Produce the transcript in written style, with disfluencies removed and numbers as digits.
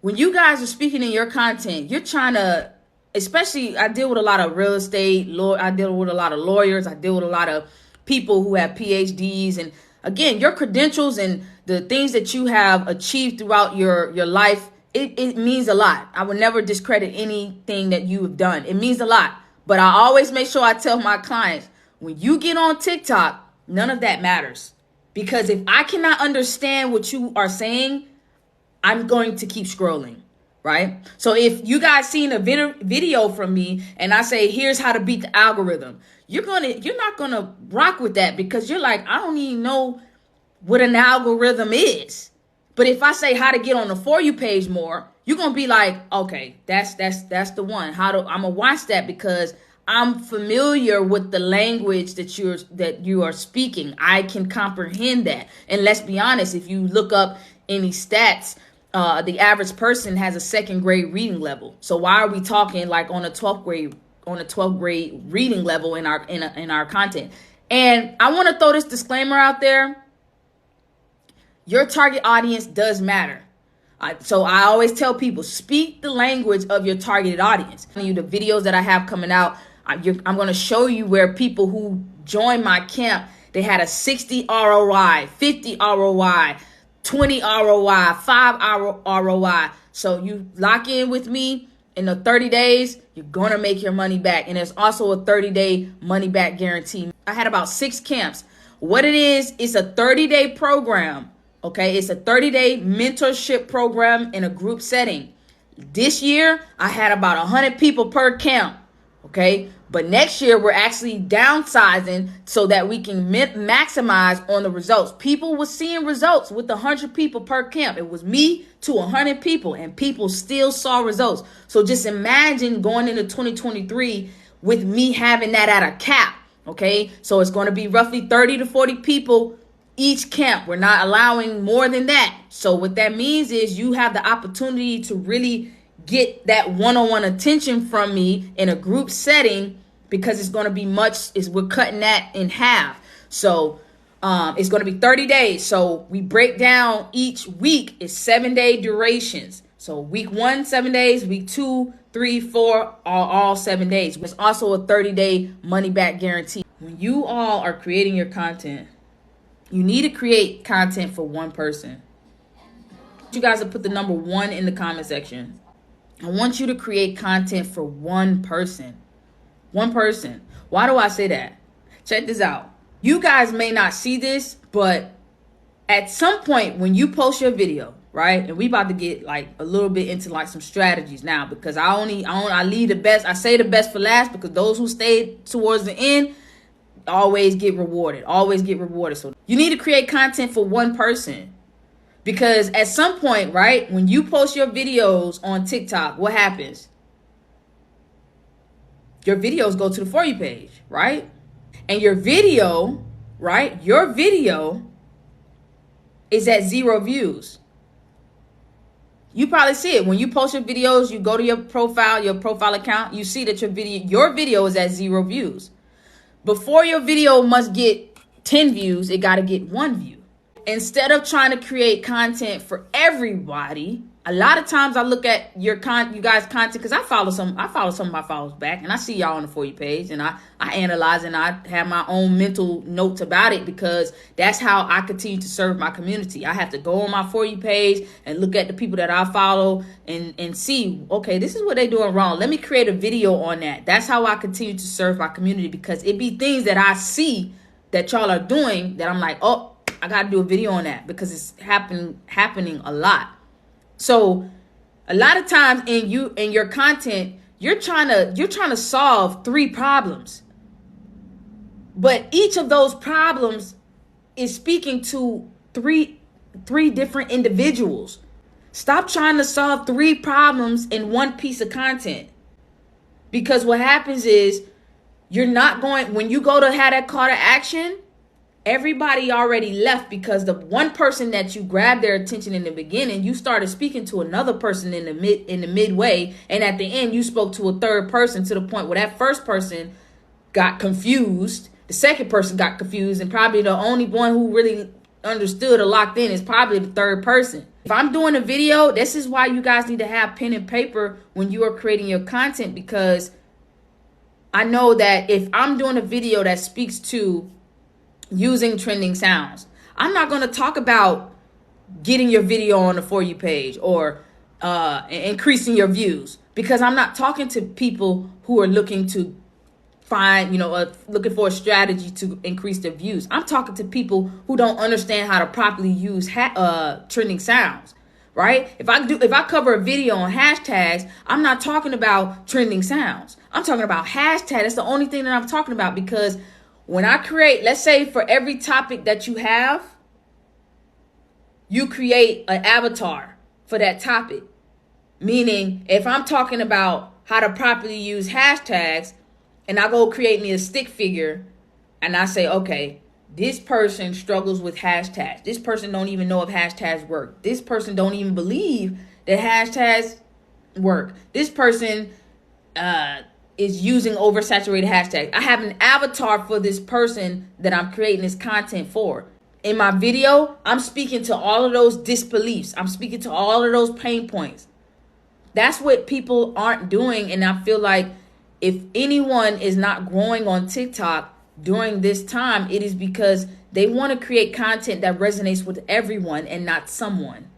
when you guys are speaking in your content, you're trying to, especially I deal with a lot of real estate, I deal with a lot of lawyers, I deal with a lot of people who have PhDs, and again, your credentials and the things that you have achieved throughout your life, it means a lot. I would never discredit anything that you have done. It means a lot. But I always make sure I tell my clients, when you get on TikTok, none of that matters. Because if I cannot understand what you are saying, I'm going to keep scrolling, right? So if you guys seen a video from me and I say, here's how to beat the algorithm, you're not gonna rock with that because you're like, I don't even know what an algorithm is. But if I say how to get on the For You page more, you're gonna be like, okay, that's the one. I'm gonna watch that because I'm familiar with the language that you are speaking. I can comprehend that. And let's be honest, if you look up any stats, the average person has a second grade reading level. So why are we talking like on a 12th grade reading level in our content? And I want to throw this disclaimer out there. Your target audience does matter. So I always tell people, speak the language of your targeted audience. The videos that I have coming out, I'm going to show you where people who joined my camp, they had a 60 ROI, 50 ROI, 20 ROI, 5 ROI. So you lock in with me in the 30 days, you're going to make your money back. And there's also a 30-day money back guarantee. I had about 6 camps. What it is, it's a 30-day program. Okay, it's a 30-day mentorship program in a group setting. This year, I had about 100 people per camp. Okay, but next year, we're actually downsizing so that we can maximize on the results. People were seeing results with 100 people per camp. It was me to 100 people, and people still saw results. So just imagine going into 2023 with me having that at a cap. Okay, so it's going to be roughly 30 to 40 people each camp. We're not allowing more than that. So what that means is you have the opportunity to really get that one-on-one attention from me in a group setting, because it's going to be we're cutting that in half. So it's going to be 30 days. So we break down each week is 7-day durations. So week 1, 7 days, week 2, 3, 4 are all 7 days. There's also a 30-day money back guarantee. When you all are creating your content, you need to create content for one person. You guys have put the number 1 in the comment section. I want you to create content for one person. One person. Why do I say that? Check this out. You guys may not see this, but at some point when you post your video, right? And we about to get like a little bit into like some strategies now, because I leave the best. I say the best for last, because those who stay towards the end always get rewarded. So you need to create content for one person, because at some point, right, when you post your videos on TikTok, what happens? Your videos go to the For You page, right? And your video, right? Your video is at 0 views. You probably see it when you post your videos. You go to your profile account. You see that your video is at 0 views. Before your video must get 10 views, it got to get 1 view. Instead of trying to create content for everybody, a lot of times I look at you guys' content, because I follow some of my followers back, and I see y'all on the For You page, and I analyze, and I have my own mental notes about it, because that's how I continue to serve my community. I have to go on my For You page and look at the people that I follow and see, okay, this is what they're doing wrong. Let me create a video on that. That's how I continue to serve my community, because it be things that I see that y'all are doing that I'm like, oh, I got to do a video on that, because it's happening a lot. So a lot of times in your content, you're trying to solve 3 problems. But each of those problems is speaking to three different individuals. Stop trying to solve 3 problems in one piece of content. Because what happens is when you go to have that call to action, everybody already left, because the one person that you grabbed their attention in the beginning, you started speaking to another person in the midway, and at the end you spoke to a third person, to the point where that first person got confused, the second person got confused, and probably the only one who really understood or locked in is probably the third person. If I'm doing a video, this is why you guys need to have pen and paper when you are creating your content, because I know that if I'm doing a video that speaks to using trending sounds, I'm not going to talk about getting your video on the For You page or increasing your views, because I'm not talking to people who are looking to find, looking for a strategy to increase their views. I'm talking to people who don't understand how to properly use trending sounds, right? If I cover a video on hashtags, I'm not talking about trending sounds. I'm talking about hashtag. That's the only thing that I'm talking about, because when I create, let's say for every topic that you have, you create an avatar for that topic. Meaning, if I'm talking about how to properly use hashtags, and I go create me a stick figure, and I say, okay, this person struggles with hashtags. This person don't even know if hashtags work. This person don't even believe that hashtags work. This person is using oversaturated hashtags. I have an avatar for this person that I'm creating this content for. In my video, I'm speaking to all of those disbeliefs. I'm speaking to all of those pain points. That's what people aren't doing. And I feel like if anyone is not growing on TikTok during this time, it is because they want to create content that resonates with everyone and not someone.